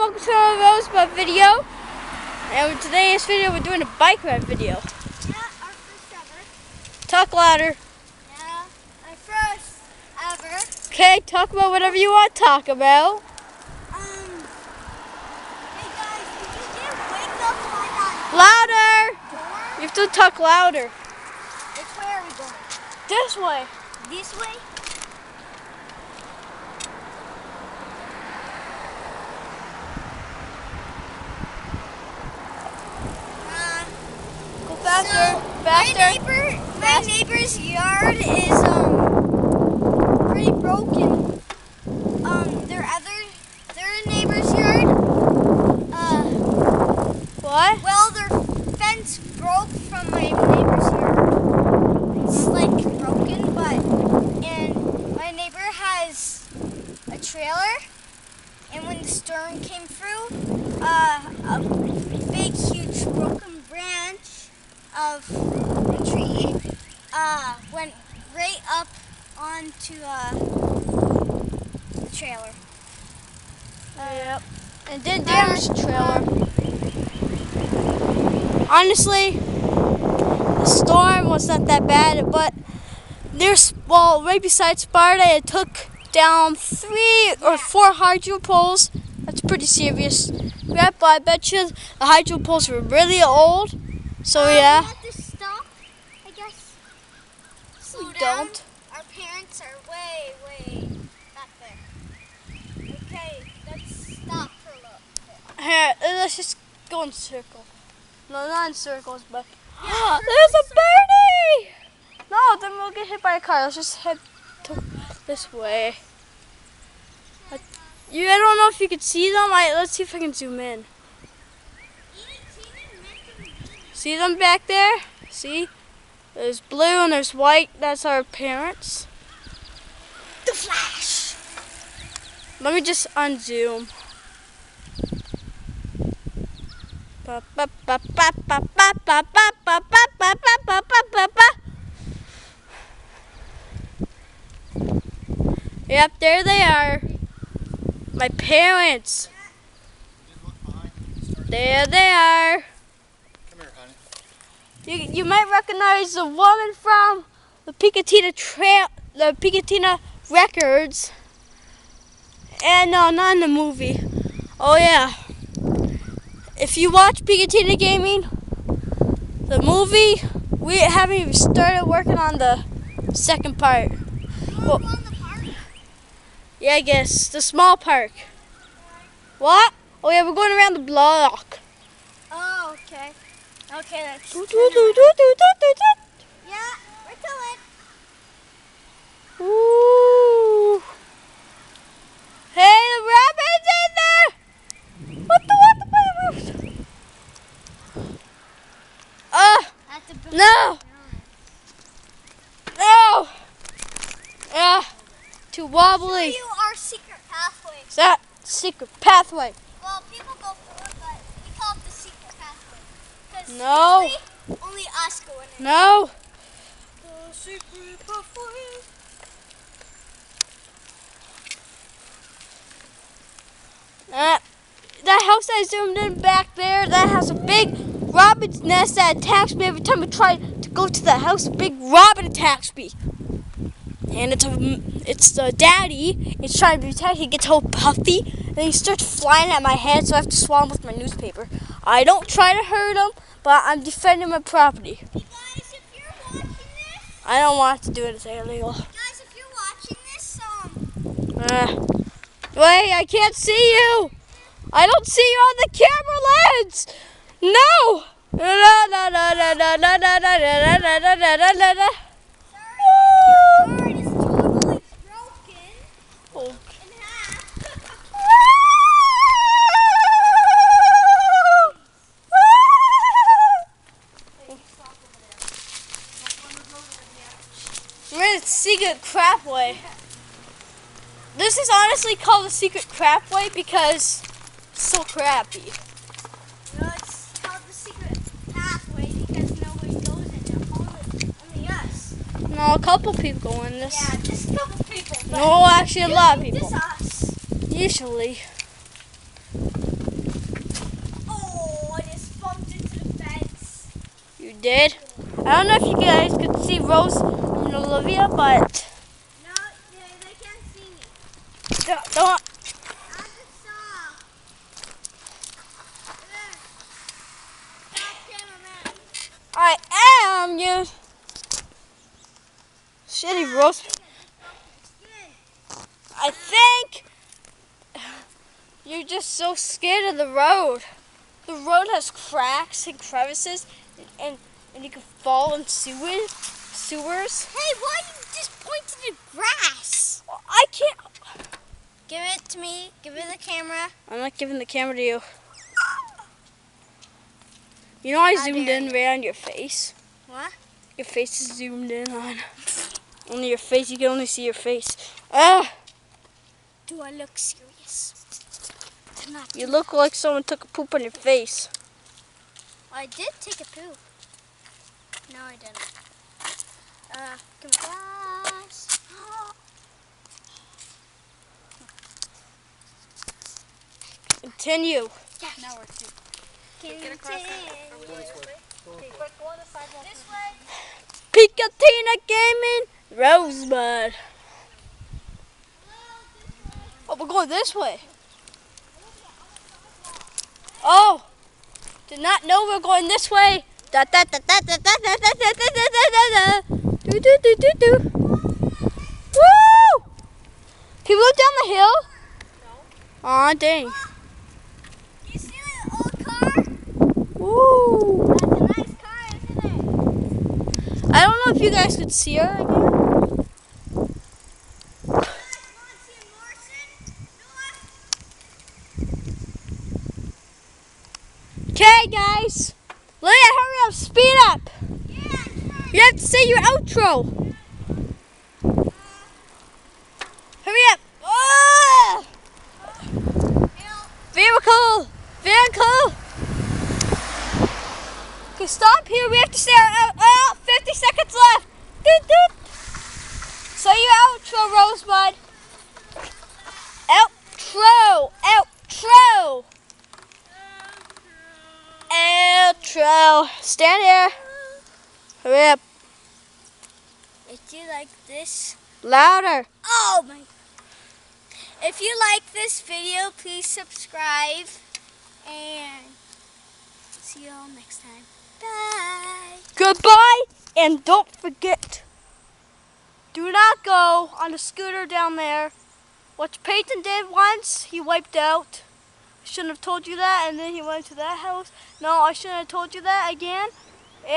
welcome to our Rosebud video. And in today's video we're doing a bike ride video. Yeah, our first ever. Talk louder. Yeah, our first ever. Okay, talk about whatever you want to talk about. Hey guys, did you get wake up by that Louder! door? You have to talk louder. Which way are we going? This way. This way? Go faster. So, Faster. My neighbor's yard is pretty broken. Their neighbor's yard. What? Well, their fence broke from my neighbor's yard. It's like broken, and my neighbor has a trailer, and when the storm came through, a big, huge broken branch of a tree went right up onto the trailer. Yep. And didn't damage the trailer. Honestly, the storm was not that bad, but right beside Sparta, it took down 3 or 4 hydro poles. That's pretty serious. Grandpa, I bet you the hydro poles were really old. So yeah. We have to stop, I guess. Slow We down. don't. Our parents are way back there. Okay, let's stop for a little bit. Here, let's just go in circle. No, not in circles, but Yeah, there's a birdie! No, then we'll get hit by a car. Let's just head this way. I don't know if you can see them. Let's see if I can zoom in. See them back there? See? There's blue and there's white. That's our parents. The Flash. Let me just unzoom. Yep, there they are. My parents. There they are. Come here, honey. You might recognize the woman from the Picatinny Records. And no, not in the movie. Oh yeah. If you watch Picatinny Gaming, the movie, we haven't even started working on the second part. Well, yeah, I guess the small park. What? Oh yeah, we're going around the block. Oh, okay. Okay, that's. Ooh. Yeah, we're coming. Hey, the rabbit's in there! What? That's a big No! No! Too wobbly. Show you our secret pathway. Is that secret pathway? Well, people go through it, but we call it the secret pathway. 'Cause No. usually only us go in it. No. The secret pathway. That house I zoomed in back there, that has a big robin's nest that attacks me every time I try to go to the house. A big robin attacks me. And it's the daddy. He's trying to protect. He gets all puffy, and he starts flying at my head, so I have to swat him with my newspaper. I don't try to hurt him, but I'm defending my property. Hey guys, if you're watching this. I don't want to do anything illegal. Guys, if you're watching this, Wait, I can't see you. I don't see you on the camera lens. No. sorry, your yard is totally broken in half. We're in the secret crap way. This is honestly called the secret crap way because it's so crappy. No, it's called the secret pathway because nobody goes in it. Only us. No, a couple people go in this. Yeah, just a couple people. but No, actually a lot of usually people. Just us. Usually. did? I don't know if you guys could see Rose and Olivia, but No, they can't see me. don't. I just saw. Stop, cameraman. I am you. Shitty Rose. I think you're just so scared of the road. The road has cracks and crevices, and you can fall in sewers. Hey, why you just point to the grass? I can't. Give it to me. Give it the camera. I'm not giving the camera to you. You know I How zoomed dare in you. right on your face. What? Your face is zoomed in on. Only your face. You can only see your face. Ah! Do I look serious? You look like someone took a poop on your face. I did take a poop. No, I didn't. Come glass. Continue. Yeah. Now we're two. Get across This Go on the sidewalk. way. Picatina Gaming Rosebud. Oh, we're going this way. Oh, did not know we're going this way. Da da da da da da da da da da da da da. Do do do do do. Woo! People live down the hill? No. Aw, dang. You see that old car? Woo! That's a nice car, isn't it? I don't know if you guys could see her again. Okay, guys. Leah, hurry up. Speed up. You have to say your outro. Hurry up. Oh! Vehicle. Vehicle. Okay, stop here. We have to say our 50 seconds left. Doot, doot. Say your outro, Rosebud. Outro. Outro. Outro. Stand here. Hurry up. If you like this, Louder. oh my! If you like this video, please subscribe and see you all next time. Bye. Goodbye, and don't forget, do not go on the scooter down there. What Peyton did once, he wiped out. I shouldn't have told you that, and then he went to that house. No, I shouldn't have told you that again. And